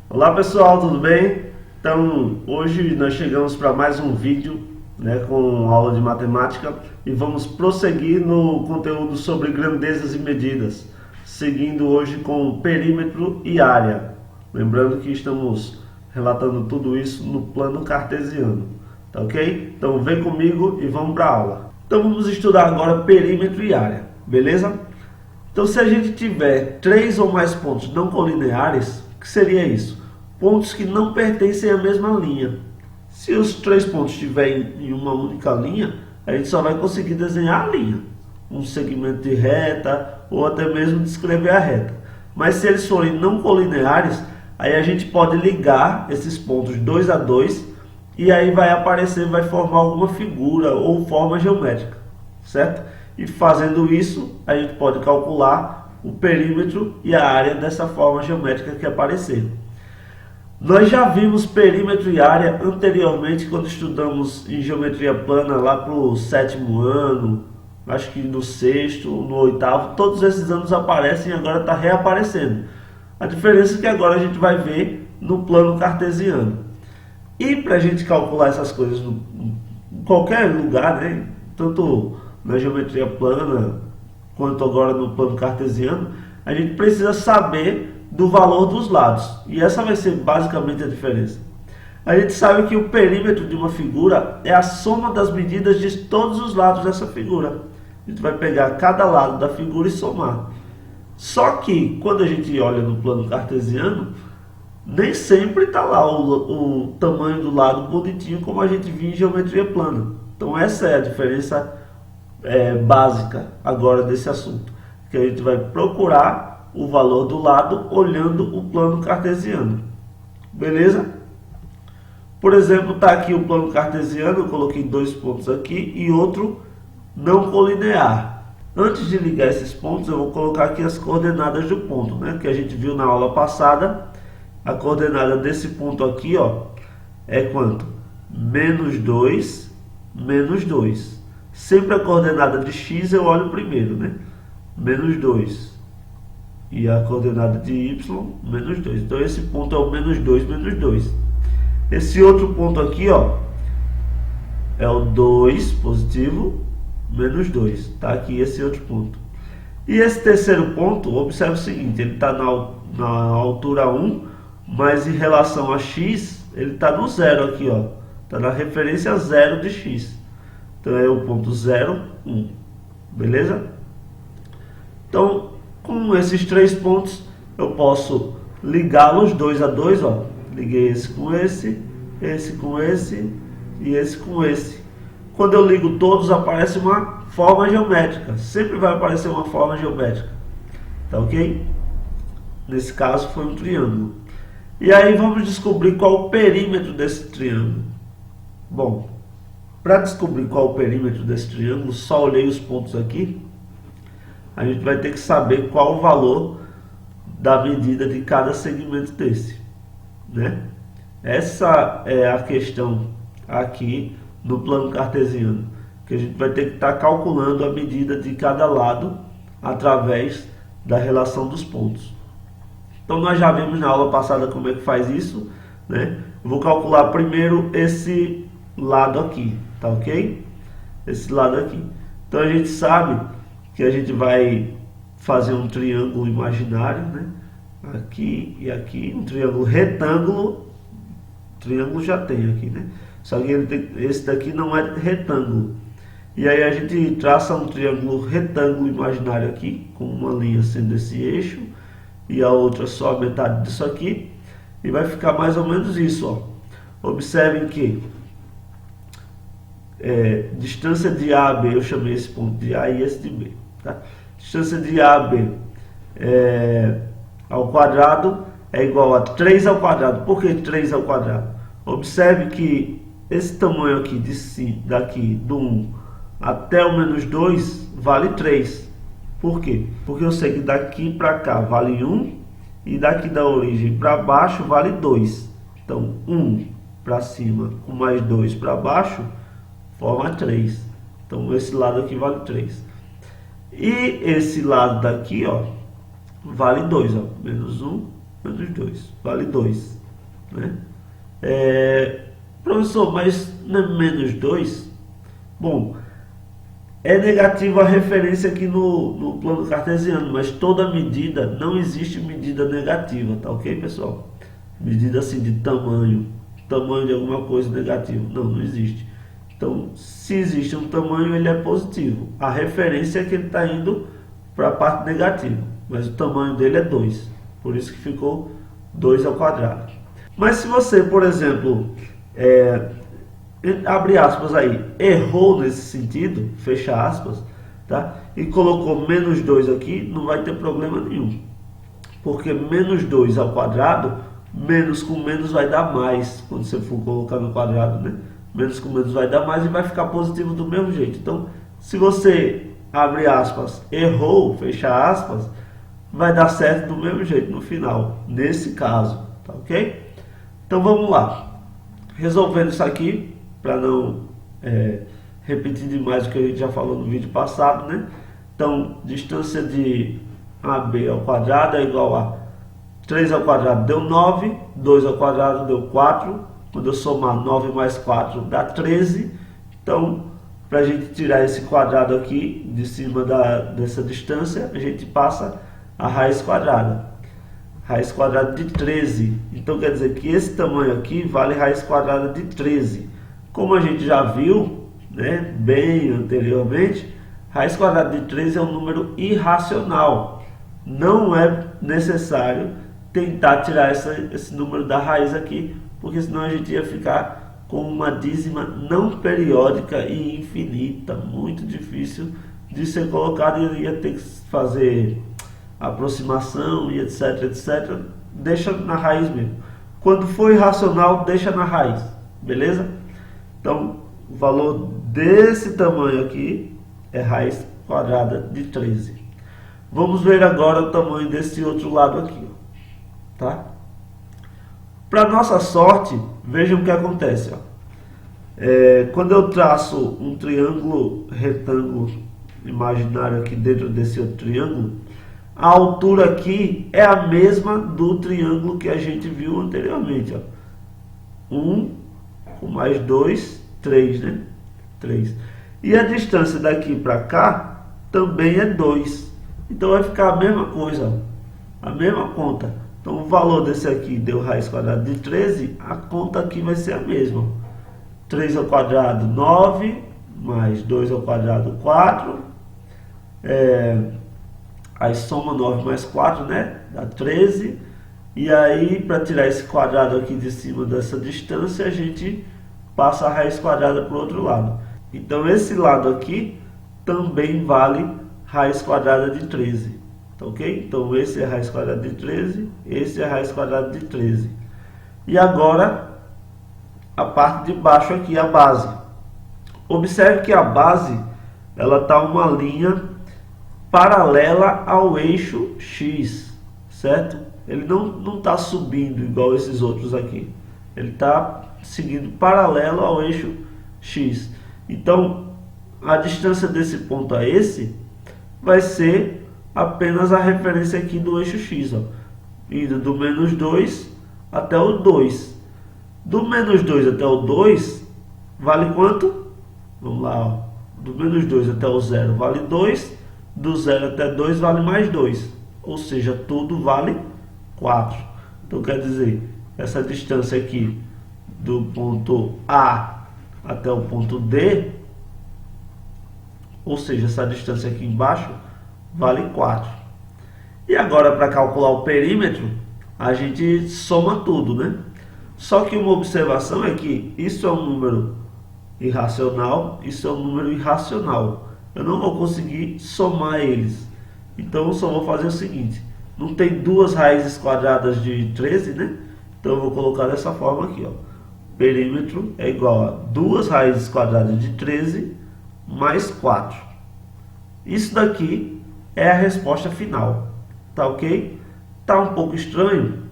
Olá pessoal, tudo bem? Então hoje nós chegamos para mais um vídeo, com aula de matemática e vamos prosseguir no conteúdo sobre grandezas e medidas, seguindo hoje com perímetro e área. Lembrando que estamos relatando tudo isso no plano cartesiano, tá ok? Então vem comigo e vamos para a aula. Então vamos estudar agora perímetro e área, beleza? Então se a gente tiver 3 ou mais pontos não colineares, o que seria isso? Pontos que não pertencem à mesma linha. Se os 3 pontos estiverem em uma única linha, a gente só vai conseguir desenhar a linha, um segmento de reta ou até mesmo descrever a reta. Mas se eles forem não colineares, aí a gente pode ligar esses pontos 2 a 2 e aí vai aparecer, vai formar alguma figura ou forma geométrica, certo? E fazendo isso, a gente pode calcular o perímetro e a área dessa forma geométrica que aparecer. Nós já vimos perímetro e área anteriormente quando estudamos em geometria plana lá para o 7º ano, acho que no 6º, no 8º, todos esses anos aparecem e agora está reaparecendo. A diferença é que agora a gente vai ver no plano cartesiano. E para a gente calcular essas coisas em qualquer lugar, tanto na geometria plana quanto agora no plano cartesiano, a gente precisa saber do valor dos lados. E essa vai ser basicamente a diferença. A gente sabe que o perímetro de uma figura é a soma das medidas de todos os lados dessa figura. A gente vai pegar cada lado da figura e somar. Só que quando a gente olha no plano cartesiano, nem sempre está lá o tamanho do lado bonitinho como a gente viu em geometria plana. Então essa é a diferença básica agora desse assunto. Que a gente vai procurar o valor do lado olhando o plano cartesiano. Beleza? Por exemplo, está aqui o plano cartesiano, eu coloquei 2 pontos aqui e outro não colinear. Antes de ligar esses pontos, eu vou colocar aqui as coordenadas do ponto, que a gente viu na aula passada. A coordenada desse ponto aqui, é quanto? -2, -2. Sempre a coordenada de x eu olho primeiro, -2. E a coordenada de y, -2. Então esse ponto é o -2, -2. Esse outro ponto aqui, é o 2 positivo, -2. Tá aqui esse outro ponto. E esse terceiro ponto, observe o seguinte, ele está na altura 1, mas em relação a x, ele está no zero aqui, está na referência 0 de x. Então é o ponto 0, 1. Beleza? Então, com esses 3 pontos, eu posso ligá-los 2 a 2, liguei esse com esse com esse e esse com esse. Quando eu ligo todos, aparece uma forma geométrica. Sempre vai aparecer uma forma geométrica. Tá ok? Nesse caso foi um triângulo. E aí vamos descobrir qual o perímetro desse triângulo. Bom, para descobrir qual o perímetro desse triângulo, só olhei os pontos aqui. A gente vai ter que saber qual o valor da medida de cada segmento desse, Essa é a questão aqui no plano cartesiano, que a gente vai ter que estar calculando a medida de cada lado através da relação dos pontos. Então nós já vimos na aula passada como é que faz isso, Eu vou calcular primeiro esse lado aqui, tá ok? Esse lado aqui. Então a gente sabe que a gente vai fazer um triângulo imaginário, aqui e aqui, um triângulo retângulo. Triângulo já tem aqui, Só que esse daqui não é retângulo. E aí a gente traça um triângulo retângulo imaginário aqui, com uma linha sendo esse eixo e a outra só a metade disso aqui, e vai ficar mais ou menos isso, Observem que distância de AB, eu chamei esse ponto de A e esse de B, tá? Distância de AB ao quadrado é igual a 3 ao quadrado. Por que 3 ao quadrado? Observe que esse tamanho aqui daqui do 1 até o -2 vale 3. Por quê? Porque eu sei que daqui para cá vale 1 e daqui da origem para baixo vale 2. Então 1 para cima com mais 2 para baixo forma 3. Então esse lado aqui vale 3. E esse lado daqui, vale 2, -1, menos 2, vale 2, né? Professor, mas não é menos 2? Bom, é negativo a referência aqui no plano cartesiano, mas toda medida, não existe medida negativa, tá ok, pessoal? Medida assim de tamanho de alguma coisa negativo, não existe. Então, se existe um tamanho, ele é positivo. A referência é que ele está indo para a parte negativa, mas o tamanho dele é 2, por isso que ficou 2 ao quadrado. Mas se você, por exemplo, abre aspas aí, errou nesse sentido, fecha aspas, tá? E colocou menos 2 aqui, não vai ter problema nenhum. Porque menos 2 ao quadrado, menos com menos vai dar mais, quando você for colocar no quadrado, né? Menos com menos vai dar mais e vai ficar positivo do mesmo jeito. Então, se você, abre aspas, errou, fecha aspas, vai dar certo do mesmo jeito no final, nesse caso, tá ok? Então vamos lá, resolvendo isso aqui, para não repetir demais o que a gente já falou no vídeo passado, né? Então, distância de AB ao quadrado é igual a 3 ao quadrado deu 9, 2 ao quadrado deu 4, quando eu somar 9 mais 4 dá 13, então, para a gente tirar esse quadrado aqui, de cima dessa distância, a gente passa a raiz quadrada. Raiz quadrada de 13, então quer dizer que esse tamanho aqui vale raiz quadrada de 13. Como a gente já viu, né, bem anteriormente, raiz quadrada de 13 é um número irracional. Não é necessário tentar tirar esse número da raiz aqui, porque senão a gente ia ficar com uma dízima não periódica e infinita, muito difícil de ser colocado, e ia ter que fazer aproximação e etc, etc. Deixa na raiz mesmo. Quando for irracional, deixa na raiz, beleza? Então, o valor desse tamanho aqui é raiz quadrada de 13. Vamos ver agora o tamanho desse outro lado aqui, ó, tá? Para nossa sorte, vejam o que acontece, ó. Quando eu traço um triângulo retângulo imaginário aqui dentro desse outro triângulo, a altura aqui é a mesma do triângulo que a gente viu anteriormente, ó. 1 com mais 2, 3, né? 3. E a distância daqui para cá também é 2. Então vai ficar a mesma coisa, ó, a mesma conta. Então o valor desse aqui deu raiz quadrada de 13, a conta aqui vai ser a mesma. 3 ao quadrado, 9, mais 2 ao quadrado, 4. Aí soma 9 mais 4, né? Dá 13. E aí, para tirar esse quadrado aqui de cima dessa distância, a gente passa a raiz quadrada para o outro lado. Então esse lado aqui também vale raiz quadrada de 13. Tá ok? Então esse é raiz quadrada de 13, esse é raiz quadrada de 13. E agora a parte de baixo aqui, a base. Observe que a base, ela está uma linha paralela ao eixo X, certo? Ele não está subindo igual esses outros aqui. Ele está seguindo paralelo ao eixo X. Então, a distância desse ponto a esse vai ser apenas a referência aqui do eixo X, ó, indo do menos 2 até o 2. Do menos 2 até o 2 vale quanto? Vamos lá, ó. Do menos 2 até o 0 vale 2. Do 0 até 2 vale mais 2. Ou seja, tudo vale 4. Então quer dizer, essa distância aqui do ponto A até o ponto D, ou seja, essa distância aqui embaixo, vale 4. E agora, para calcular o perímetro, a gente soma tudo, né? Só que uma observação é que isso é um número irracional, isso é um número irracional. Eu não vou conseguir somar eles. Então eu só vou fazer o seguinte: não tem duas raízes quadradas de 13, né? Então eu vou colocar dessa forma aqui, ó. Perímetro é igual a 2 raízes quadradas de 13 mais 4. Isso daqui é a resposta final. Tá ok? Tá um pouco estranho?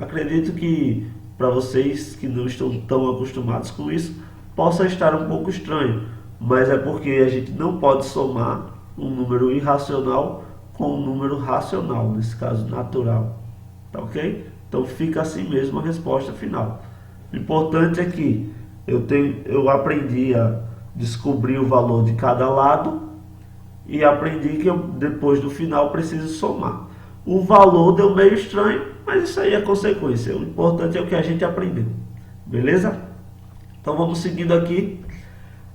Acredito que para vocês que não estão tão acostumados com isso, possa estar um pouco estranho. Mas é porque a gente não pode somar um número irracional com um número racional, nesse caso natural. tá ok? Então fica assim mesmo a resposta final. O importante é que eu aprendi a descobrir o valor de cada lado e aprendi que depois do final preciso somar. O valor deu meio estranho, mas isso aí é consequência. O importante é o que a gente aprendeu. Beleza? Então vamos seguindo aqui,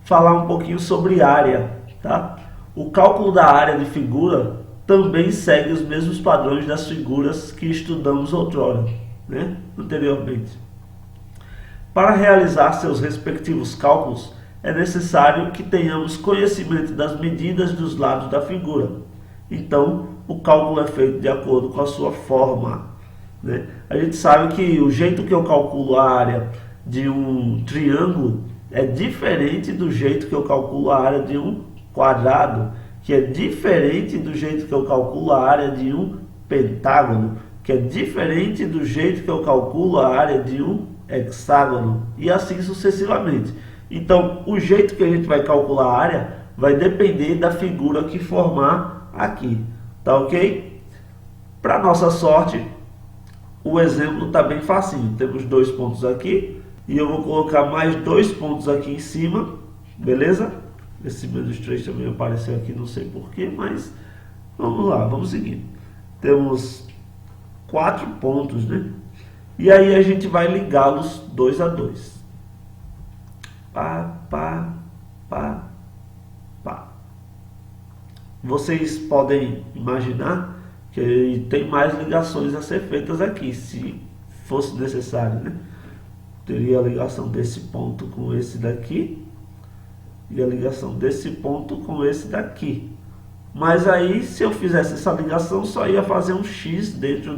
falar um pouquinho sobre área, tá? O cálculo da área de figura também segue os mesmos padrões das figuras que estudamos outrora, né? Anteriormente. Para realizar seus respectivos cálculos, é necessário que tenhamos conhecimento das medidas dos lados da figura. Então, o cálculo é feito de acordo com a sua forma, né? A gente sabe que o jeito que eu calculo a área de um triângulo é diferente do jeito que eu calculo a área de um quadrado, que é diferente do jeito que eu calculo a área de um pentágono, que é diferente do jeito que eu calculo a área de um hexágono, e assim sucessivamente. Então, o jeito que a gente vai calcular a área vai depender da figura que formar aqui, tá ok? Para nossa sorte, o exemplo está bem facinho. Temos 2 pontos aqui e eu vou colocar mais 2 pontos aqui em cima, beleza? Esse menos 3 também apareceu aqui, não sei porquê, mas vamos lá, vamos seguir. Temos 4 pontos, né? E aí a gente vai ligá-los 2 a 2. Pá, pá, pá, pá. Vocês podem imaginar que tem mais ligações a ser feitas aqui, se fosse necessário, né? Teria a ligação desse ponto com esse daqui e a ligação desse ponto com esse daqui. Mas aí, se eu fizesse essa ligação, só ia fazer um X dentro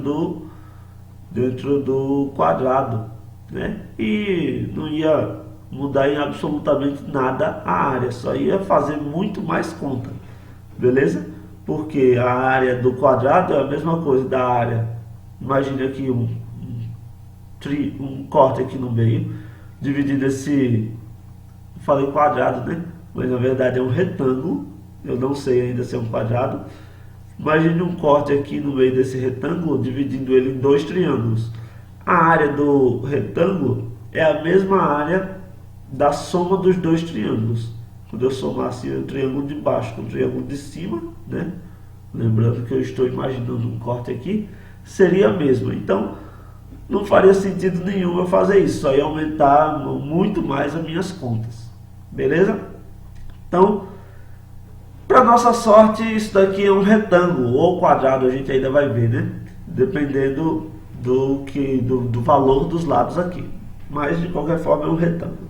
do quadrado, né? E não ia mudar em absolutamente nada a área, só ia fazer muito mais conta, beleza? Porque a área do quadrado é a mesma coisa da área. Imagine aqui um corte aqui no meio, dividindo esse, falei quadrado, né? Mas na verdade é um retângulo. Eu não sei ainda se é um quadrado. Imagine um corte aqui no meio desse retângulo, dividindo ele em 2 triângulos. A área do retângulo é a mesma área da soma dos 2 triângulos. Quando eu somasse o triângulo de baixo com o triângulo de cima, né? Lembrando que eu estou imaginando um corte aqui, seria a mesma. Então, não faria sentido nenhum eu fazer isso, só ia aumentar muito mais as minhas contas. Beleza? Então, para nossa sorte, isso daqui é um retângulo ou quadrado, a gente ainda vai ver, né? Dependendo do valor dos lados aqui. Mas, de qualquer forma, é um retângulo.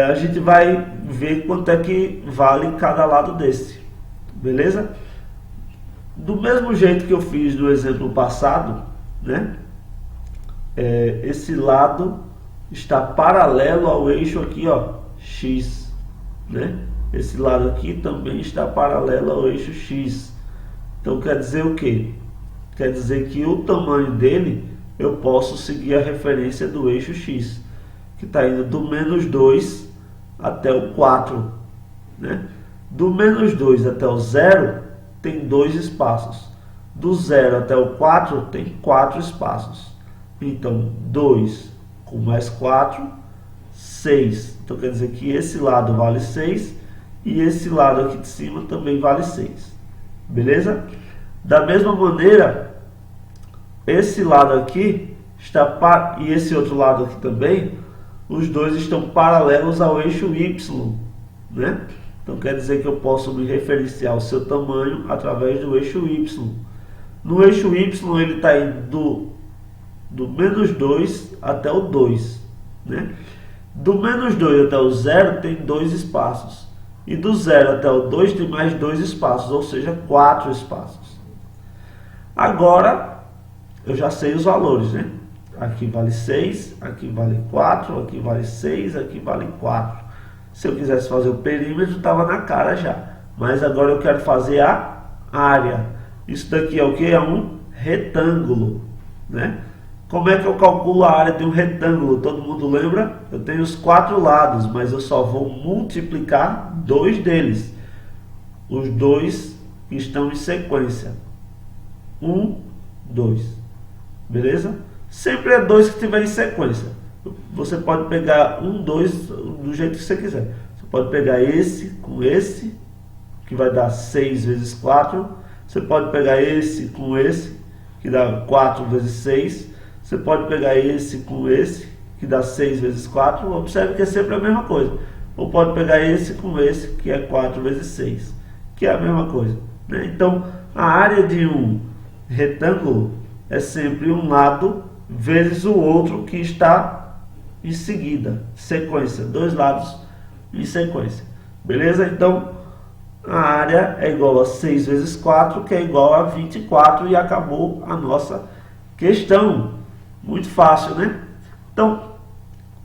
A gente vai ver quanto é que vale cada lado desse. Beleza? Do mesmo jeito que eu fiz no exemplo passado, né? Esse lado está paralelo ao eixo aqui, ó, X, né? Esse lado aqui também está paralelo ao eixo X. Então quer dizer o quê? Quer dizer que o tamanho dele, eu posso seguir a referência do eixo X, que está indo do menos 2 até o 4, né? Do menos 2 até o 0 tem 2 espaços. Do 0 até o 4 tem 4 espaços. Então 2 com mais 4, 6. Então quer dizer que esse lado vale 6 e esse lado aqui de cima também vale 6. Beleza? Da mesma maneira, esse lado aqui está e esse outro lado aqui também, os dois estão paralelos ao eixo Y, né? Então quer dizer que eu posso me referenciar ao seu tamanho através do eixo Y. No eixo Y ele está indo do menos 2 até o 2, né? Do menos 2 até o 0 tem 2 espaços. E do 0 até o 2 tem mais 2 espaços, ou seja, 4 espaços. Agora eu já sei os valores, né? Aqui vale 6, aqui vale 4, aqui vale 6, aqui vale 4. Se eu quisesse fazer o perímetro, estava na cara já. Mas agora eu quero fazer a área. Isso daqui é o que? É um retângulo, né? Como é que eu calculo a área de um retângulo? Todo mundo lembra? Eu tenho os 4 lados, mas eu só vou multiplicar 2 deles. Os 2 que estão em sequência. 1 2. Beleza? Sempre é 2 que tiver em sequência. Você pode pegar 1, 2 do jeito que você quiser. Você pode pegar esse com esse, que vai dar 6 vezes 4. Você pode pegar esse com esse, que dá 4 vezes 6. Você pode pegar esse com esse, que dá 6 vezes 4. Observe que é sempre a mesma coisa. Ou pode pegar esse com esse, que é 4 vezes 6, que é a mesma coisa, né? Então, a área de um retângulo é sempre um lado vezes o outro que está em seguida, sequência, dois lados em sequência. Beleza? Então, a área é igual a 6 vezes 4, que é igual a 24, e acabou a nossa questão. Muito fácil, né? Então,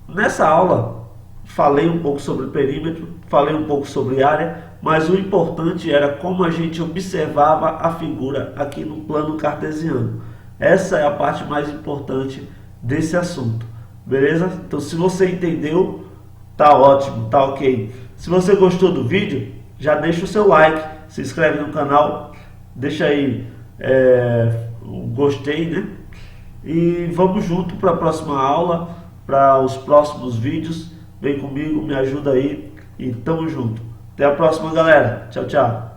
nessa aula, falei um pouco sobre perímetro, falei um pouco sobre área, mas o importante era como a gente observava a figura aqui no plano cartesiano. Essa é a parte mais importante desse assunto, beleza? Então, se você entendeu, tá ótimo, tá ok. Se você gostou do vídeo, já deixa o seu like, se inscreve no canal, deixa aí o gostei, né? E vamos junto para a próxima aula, para os próximos vídeos. Vem comigo, me ajuda aí e tamo junto. Até a próxima, galera. Tchau, tchau.